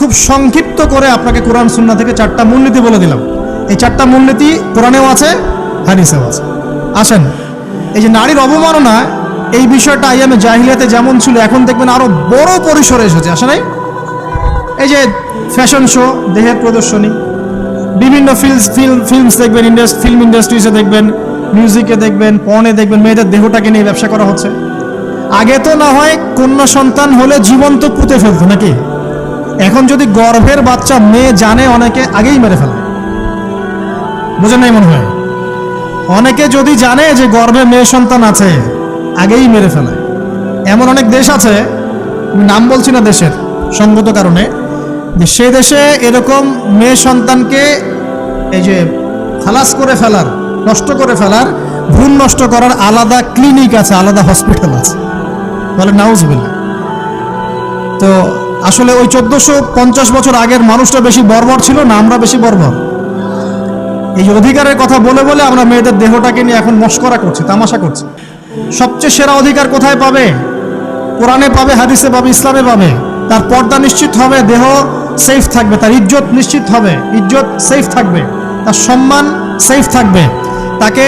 খুব সংক্ষিপ্ত করে আপনাকে কোরআন সুন্নাহ থেকে 4টা মূলনীতি বলে দিলাম। এই 4টা মূলনীতি কোরআনেও আছে, হাদিসেও আছে। আসেন, এই যে নারীর অবমাননা, এই বিষয়টা আইয়ামে জাহিলিয়াতে যেমন ছিল, এখন দেখবেন আরো বড় পরিসরে এসেছে। আসে নাই? এই যে ফ্যাশন শো, দেহের প্রদর্শনী, বিভিন্ন ফিল্মস দেখবেন, ফিল্ম ইন্ডাস্ট্রিজে দেখবেন, মিউজিকে দেখবেন, পর্নে দেখবেন, মেয়েদের দেহটাকে নিয়ে ব্যবসা করা হচ্ছে। আগে তো না হয় কন্যা সন্তান হলে জীবন্ত পুঁতে ফেলতো নাকি, এখন যদি গর্ভের বাচ্চা মেয়ে জানে, অনেকে আগেই মেরে ফেলে। বুঝেন নাই মনে হয়? অনেকে যদি জানে যে গর্ভে মেয়ে সন্তান আছে, আগেই মেরে ফেলে। এমন অনেক দেশ আছে, নাম বলছি না দেশের সঙ্গত কারণে, যে সে দেশে এরকম মেয়ে সন্তানকে এই যে খালাস করে ফেলার, নষ্ট করে ফেলার, ভ্রূণ নষ্ট করার আলাদা ক্লিনিক আছে, আলাদা হসপিটাল আছে। বলে নাউজুবিল্লাহ। তো আসলে ওই 1450 বছর আগের মানুষটা বেশি বর্বর ছিল না আমরা বেশি বর্বর? এই অধিকারের কথা বলে বলে আমরা মেয়েদের দেহটাকে নিয়ে এখন মস্করা করছি, তামাশা করছি। সবচেয়ে সেরা অধিকার কোথায় পাবে? কোরআনে পাবে, হাদিসে পাবে, ইসলামে পাবে। তার পর্দা নিশ্চিত হবে, দেহ সেফ থাকবে, তার ইজ্জত নিশ্চিত হবে, ইজ্জত সেফ থাকবে, তার সম্মান সেফ থাকবে, তাকে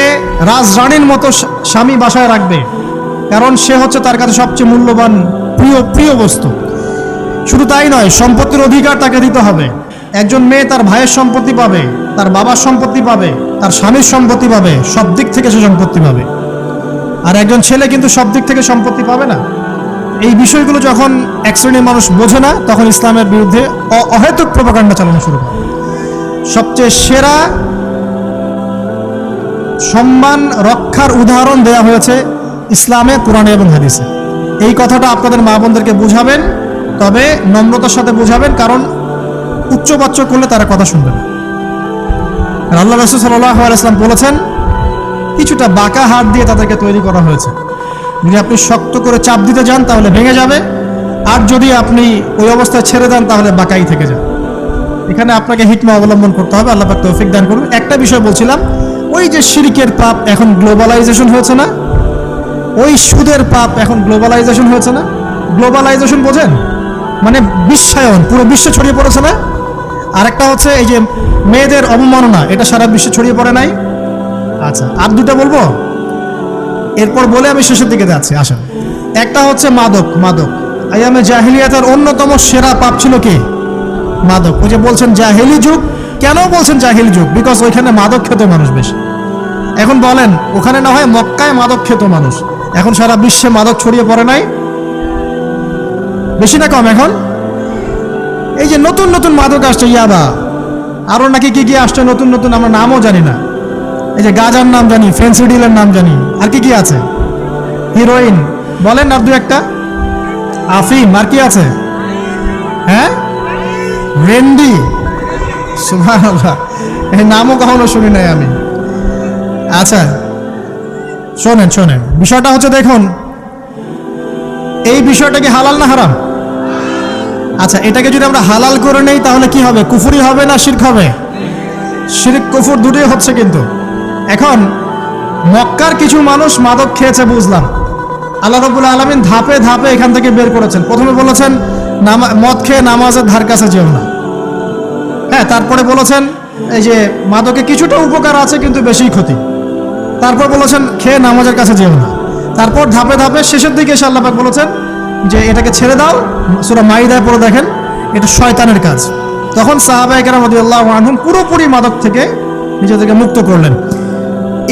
রাজরানীর মতো স্বামী বাসায় রাখবে, কারণ সে হচ্ছে তার কাছে সবচেয়ে মূল্যবান প্রিয় বস্তু। শুধু তাই নয়, সম্পত্তির অধিকার তাকে দিতে হবে। একজন মেয়ে তার ভাইয়ের সম্পত্তি পাবে, তার বাবার সম্পত্তি পাবে, তার স্বামীর সম্পত্তি পাবে, সব দিক থেকে সে সম্পত্তি পাবে। আর একজন ছেলে কিন্তু সব দিক থেকে সম্পত্তি পাবে না। এই বিষয়গুলো যখন এক শ্রেণীর মানুষ বোঝে না, তখন ইসলামের বিরুদ্ধে অহেতুক প্রপাগান্ডা চালানো শুরু করে। সবচেয়ে সেরা সম্মান রক্ষার উদাহরণ দেয়া হয়েছে ইসলামে, কোরআনে এবং হাদিসে। এই কথাটা আপনাদের মা বোনদেরকে বুঝাবেন, তবে নম্রতার সাথে বুঝাবেন, কারণ উচ্চবাচ্য করলে তারা কথা শুনবে না। আল্লাহ রাসূল সাল্লাল্লাহু আলাইহি ওয়াসাল্লাম বলেছেন, কিছুটা বাঁকা হাত দিয়ে তাদেরকে তৈরি করা হয়েছে। যদি আপনি শক্ত করে চাপ দিতে যান তাহলে ভেঙে যাবে, আর যদি আপনি ওই অবস্থায় ছেড়ে দেন তাহলে বাঁকাই থেকে যাবে। এখানে আপনাকে হিকমা অবলম্বন করতে হবে। আল্লাহ পাক তৌফিক দান করুন। একটা বিষয় বলছিলাম, ওই যে শিরকের পাপ এখন গ্লোবালাইজেশন হয়েছে না, ওই সুদের পাপ এখন গ্লোবালাইজেশন হয়েছে না। গ্লোবালাইজেশন বোঝেন? মানে বিশ্বায়ন, পুরো বিশ্বে ছড়িয়ে পড়েছে না। আরেকটা হচ্ছে এই যে মেয়েদের অবমাননা, এটা সারা বিশ্বে ছড়িয়ে পড়ে নাই? আচ্ছা, আর দুটো বলবো, এরপর বলে আমি শেষের দিকে যাচ্ছি। আসেন, একটা হচ্ছে মাদক। আইয়ামে জাহিলিয়াতের অন্যতম সেরা পাপ ছিল কি? মাদক। ওই যে বলছেন জাহিলি যুগ, কেন বলছেন জাহিলি যুগ? বিকজ ওইখানে মাদক খেত মানুষ বেশি। এখন বলেন, ওখানে না হয় মক্কায় মাদক খেত মানুষ, এখন সারা বিশ্বে মাদক ছড়িয়ে পড়ে নাই? বেশি না কম? এখন এই যে নতুন নতুন মাদক আসছে, ইয়াবা, আরো নাকি কি কি আসছে নতুন নতুন, আমরা নামও জানি না। এই যে গাঁজার নাম জানি, ফেন্সিডিলের নাম জানি, আর কি কি আছে, হিরোইন বলেন, আর দু একটা, আফিম, আর কি আছে? হ্যাঁ, রেন্ডি, সুবহানাল্লাহ, এই নামও কখনো শুনি নাই আমি। আচ্ছা শোনেন, বিষয়টা হচ্ছে, দেখুন, এই বিষয়টা কি হালাল না হারাম? আচ্ছা, এটাকে যদি আমরা হালাল করে নেই তাহলে কি হবে? কুফরি হবে না শিরক হবে? শিরক কুফর দুটোই হচ্ছে। কিন্তু এখন মক্কার কিছু মানুষ মাদক খেয়েছে, বুঝলাম। আল্লাহ রাব্বুল আলামিন ধাপে ধাপে এখান থেকে বের করেছেন। প্রথমে বলেছেন মদ খেয়ে নামাজের ধার কাছে যেও না। হ্যাঁ, তারপরে বলেছেন এই যে মাদকে কিছুটা উপকার আছে কিন্তু বেশি ক্ষতি। তারপর বলেছেন খেয়ে নামাজের কাছে যেও না। তারপর ধাপে ধাপে শেষের দিকে এসে আল্লাহ পাক বলেছেন যে এটাকে ছেড়ে দাও। সূরা মাইদায় পড়ে দেখেন, এটা শয়তানের কাজ। তখন সাহাবায়ে কেরাম রাদিয়াল্লাহু আনহুম পুরোপুরি মাদক থেকে নিজেদেরকে মুক্ত করলেন।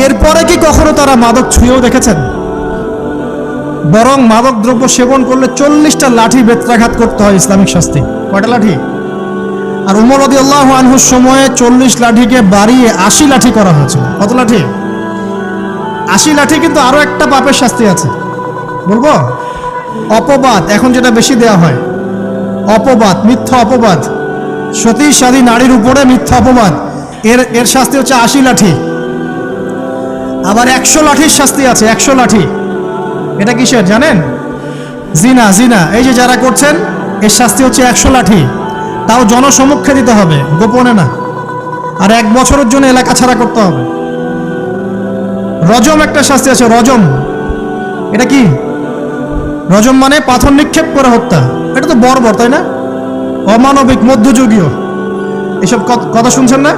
এরপরে কি কখনো তারা মাদক ছুঁয়েও দেখেছেন? বরং মাদক দ্রব্য সেবন করলে 40টা লাঠি বেত্রাঘাত করতে হয়, ইসলামিক শাস্তি। কয়টা লাঠি? আর উমর রাদিয়াল্লাহু আনহুর সময়ে 40 লাঠিকে বাড়িয়ে 80 লাঠি করা হয়েছিল। কত লাঠি? 80 লাঠি। কিন্তু আরো একটা পাপের শাস্তি আছে, বলবো? অপবাদ, এখন যেটা বেশি দেয়া হয়, অপবাদ, মিথ্যা অপবাদ, সতী সাধী নারীর উপরে মিথ্যা অপবাদ, এর শাস্তি হচ্ছে 80 লাঠি। আবার 100 লাঠির শাস্তি আছে, 100 লাঠি। এটা কিসের জানেন? জিনা। এই যে যারা করছেন, এর শাস্তি হচ্ছে 100 লাঠি। তাও জনসমক্ষে দিতে হবে, গোপনে না। আর 1 বছরের জন্য এলাকা ছাড়া করতে হবে। রজম একটা শাস্তি আছে, রজম। এটা কি? রজম মানে পাথর নিক্ষেপ করে হত্যা। এটা তো বর্বর, তাই না? অমানবিক, মধ্যযুগীয়, এসব কথা শুনছেন না?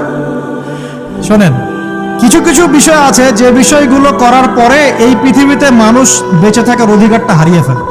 শোনেন, কিছু কিছু বিষয় আছে যে বিষয়গুলো করার পরে এই পৃথিবীতে মানুষ বেঁচে থাকার অধিকারটা হারিয়ে ফেলে।